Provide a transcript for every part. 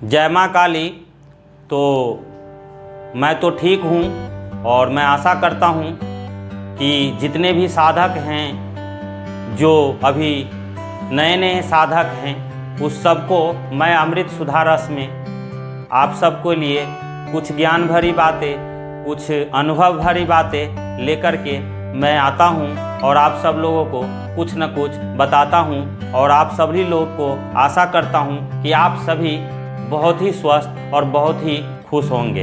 जय माँ काली। तो मैं तो ठीक हूँ और मैं आशा करता हूँ कि जितने भी साधक हैं, जो अभी नए नए साधक हैं, उस सबको मैं अमृत सुधा रस में आप सबको लिए कुछ ज्ञान भरी बातें, कुछ अनुभव भरी बातें लेकर के मैं आता हूँ और आप सब लोगों को कुछ न कुछ बताता हूँ और आप सभी लोग को आशा करता हूँ कि आप सभी बहुत ही स्वस्थ और बहुत ही खुश होंगे।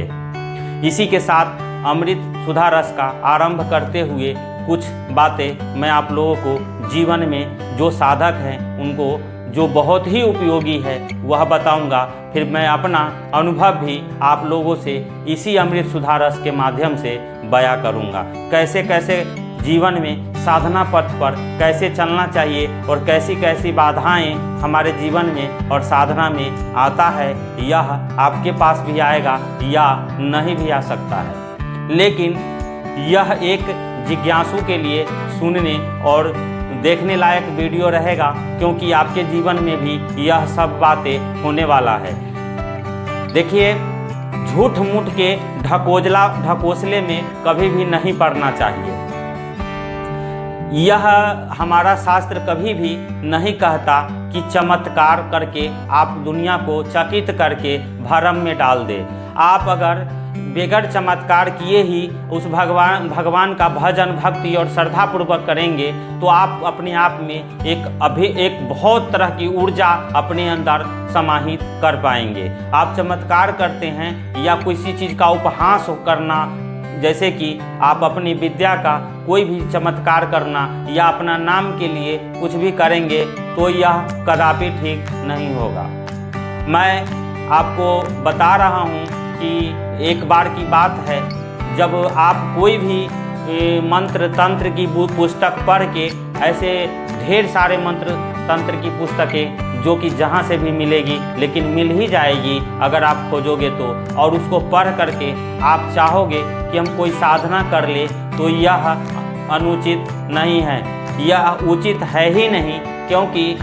इसी के साथ अमृत सुधा रस का आरंभ करते हुए कुछ बातें मैं आप लोगों को जीवन में जो साधक हैं उनको जो बहुत ही उपयोगी है वह बताऊंगा। फिर मैं अपना अनुभव भी आप लोगों से इसी अमृत सुधा रस के माध्यम से बयां करूंगा। कैसे कैसे जीवन में साधना पथ पर कैसे चलना चाहिए और कैसी कैसी बाधाएं हमारे जीवन में और साधना में आता है, यह आपके पास भी आएगा या नहीं भी आ सकता है। लेकिन यह एक जिज्ञासु के लिए सुनने और देखने लायक वीडियो रहेगा, क्योंकि आपके जीवन में भी यह सब बातें होने वाला है। देखिए, झूठ मूठ के ढकोसले में कभी भी नहीं पड़ना चाहिए। यह हमारा शास्त्र कभी भी नहीं कहता कि चमत्कार करके आप दुनिया को चकित करके भरम में डाल दे। आप अगर बेगर चमत्कार किए ही उस भगवान का भजन भक्ति और श्रद्धापूर्वक करेंगे तो आप अपने आप में एक बहुत तरह की ऊर्जा अपने अंदर समाहित कर पाएंगे। आप चमत्कार करते हैं या किसी चीज़ का उपहास करना, जैसे कि आप अपनी विद्या का कोई भी चमत्कार करना या अपना नाम के लिए कुछ भी करेंगे, तो यह कदापि ठीक नहीं होगा। मैं आपको बता रहा हूँ कि एक बार की बात है, जब आप कोई भी मंत्र तंत्र की पुस्तक पढ़ के, ऐसे ढेर सारे मंत्र तंत्र की पुस्तकें जो कि जहाँ से भी मिलेगी, लेकिन मिल ही जाएगी अगर आप खोजोगे तो, और उसको पढ़ करके आप चाहोगे कि हम कोई साधना कर ले, तो यह अनुचित नहीं है, यह उचित है ही नहीं। क्योंकि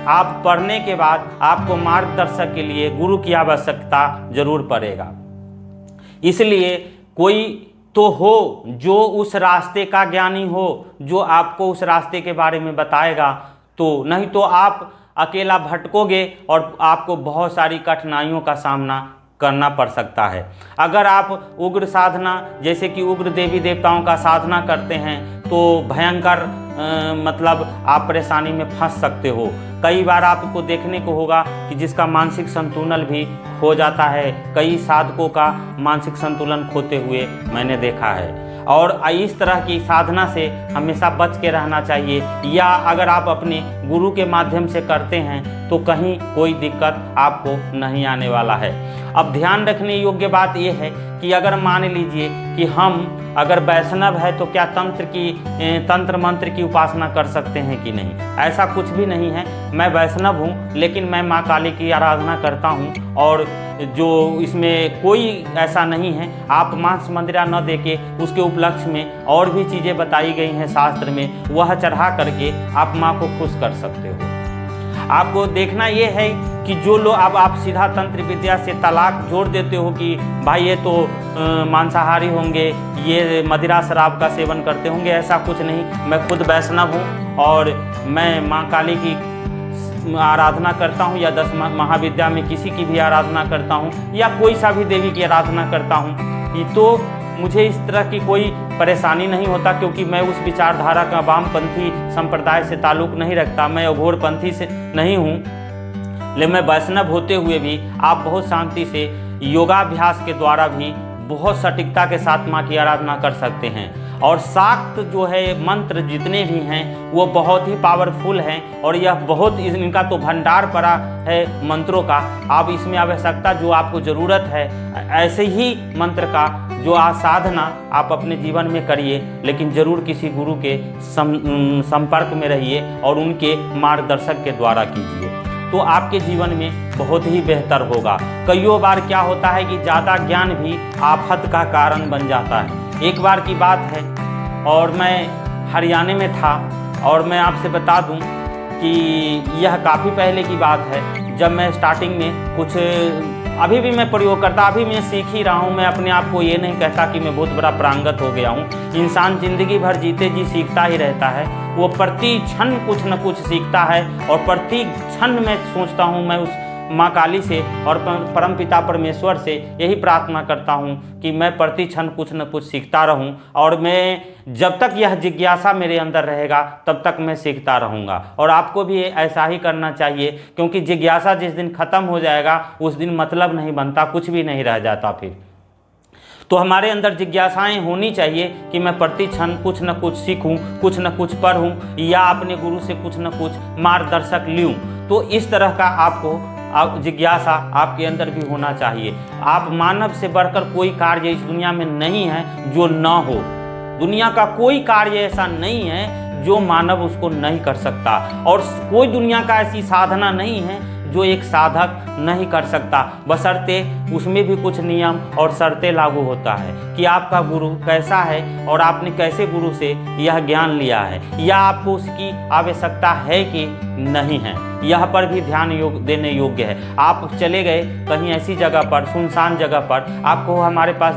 आप पढ़ने के बाद आपको मार्गदर्शक के लिए गुरु की आवश्यकता जरूर पड़ेगा। इसलिए कोई तो हो जो उस रास्ते का ज्ञानी हो, जो आपको उस रास्ते के बारे में बताएगा, तो नहीं तो आप अकेला भटकोगे और आपको बहुत सारी कठिनाइयों का सामना करना पड़ सकता है। अगर आप उग्र साधना, जैसे कि उग्र देवी देवताओं का साधना करते हैं, तो भयंकर मतलब आप परेशानी में फंस सकते हो। कई बार आपको देखने को होगा कि जिसका मानसिक संतुलन भी खो जाता है, कई साधकों का मानसिक संतुलन खोते हुए मैंने देखा है। और इस तरह की साधना से हमेशा बच के रहना चाहिए, या अगर आप अपने गुरु के माध्यम से करते हैं तो कहीं कोई दिक्कत आपको नहीं आने वाला है। अब ध्यान रखने योग्य बात यह है कि अगर मान लीजिए कि हम अगर वैष्णव है तो क्या तंत्र मंत्र की उपासना कर सकते हैं कि नहीं? ऐसा कुछ भी नहीं है। मैं वैष्णव हूँ, लेकिन मैं माँ काली की आराधना करता हूँ और जो इसमें कोई ऐसा नहीं है। आप मांस मंदिरा न देके उसके उपलक्ष्य में और भी चीज़ें बताई गई हैं शास्त्र में, वह चढ़ा करके आप माँ को खुश कर सकते हो। आपको देखना ये है कि जो लोग, अब आप सीधा तंत्र विद्या से तलाक जोड़ देते हो कि भाई ये तो मांसाहारी होंगे, ये मदिरा शराब का सेवन करते होंगे, ऐसा कुछ नहीं। मैं खुद वैष्णव हूँ और मैं माँ काली की आराधना करता हूँ, या 10 महाविद्या में किसी की भी आराधना करता हूँ, या कोई सा भी देवी की आराधना करता हूँ, तो मुझे इस तरह की कोई परेशानी नहीं होता, क्योंकि मैं उस विचारधारा का वामपंथी संप्रदाय से ताल्लुक़ नहीं रखता। मैं अघोरपंथी से नहीं हूँ, लेकिन मैं वैष्णव होते हुए भी आप बहुत शांति से योगाभ्यास के द्वारा भी बहुत सटीकता के साथ माँ की आराधना कर सकते हैं। और शाक्त जो है मंत्र जितने भी हैं वो बहुत ही पावरफुल हैं, और यह बहुत, इनका तो भंडार पड़ा है मंत्रों का। आप इसमें आवश्यकता जो आपको ज़रूरत है ऐसे ही मंत्र का जो साधना आप अपने जीवन में करिए, लेकिन ज़रूर किसी गुरु के संपर्क में रहिए और उनके मार्गदर्शक के द्वारा कीजिए, तो आपके जीवन में बहुत ही बेहतर होगा। कईयों बार क्या होता है कि ज़्यादा ज्ञान भी आफत का कारण बन जाता है। एक बार की बात है और मैं हरियाणा में था, और मैं आपसे बता दूं कि यह काफ़ी पहले की बात है, जब मैं स्टार्टिंग में कुछ अभी भी मैं प्रयोग करता, अभी मैं सीख ही रहा हूँ। मैं अपने आप को ये नहीं कहता कि मैं बहुत बड़ा प्रांगत हो गया हूँ। इंसान ज़िंदगी भर जीते जी सीखता ही रहता है। वो प्रति क्षण कुछ न कुछ सीखता है और प्रति क्षण मैं सोचता हूँ, मैं उस माँ काली से और परमपिता परमेश्वर से यही प्रार्थना करता हूँ कि मैं प्रति क्षण कुछ न कुछ सीखता रहूँ, और मैं जब तक यह जिज्ञासा मेरे अंदर रहेगा तब तक मैं सीखता रहूँगा। और आपको भी ऐसा ही करना चाहिए, क्योंकि जिज्ञासा जिस दिन ख़त्म हो जाएगा उस दिन मतलब नहीं बनता, कुछ भी नहीं रह जाता फिर। तो हमारे अंदर जिज्ञासाएं होनी चाहिए कि मैं प्रति क्षण कुछ न कुछ सीखूं, कुछ न कुछ पढ़ूं, या अपने गुरु से कुछ न कुछ मार्गदर्शक लूं। तो इस तरह का आपको जिज्ञासा आपके अंदर भी होना चाहिए। आप मानव से बढ़कर कोई कार्य इस दुनिया में नहीं है जो न हो। दुनिया का कोई कार्य ऐसा नहीं है जो मानव उसको नहीं कर सकता, और कोई दुनिया का ऐसी साधना नहीं है जो एक साधक नहीं कर सकता, बशर्ते उसमें भी कुछ नियम और शर्तें लागू होता है कि आपका गुरु कैसा है और आपने कैसे गुरु से यह ज्ञान लिया है, या आपको उसकी आवश्यकता है कि नहीं है। यह पर भी ध्यान देने योग्य है। आप चले गए कहीं ऐसी जगह पर, सुनसान जगह पर, आपको हमारे पास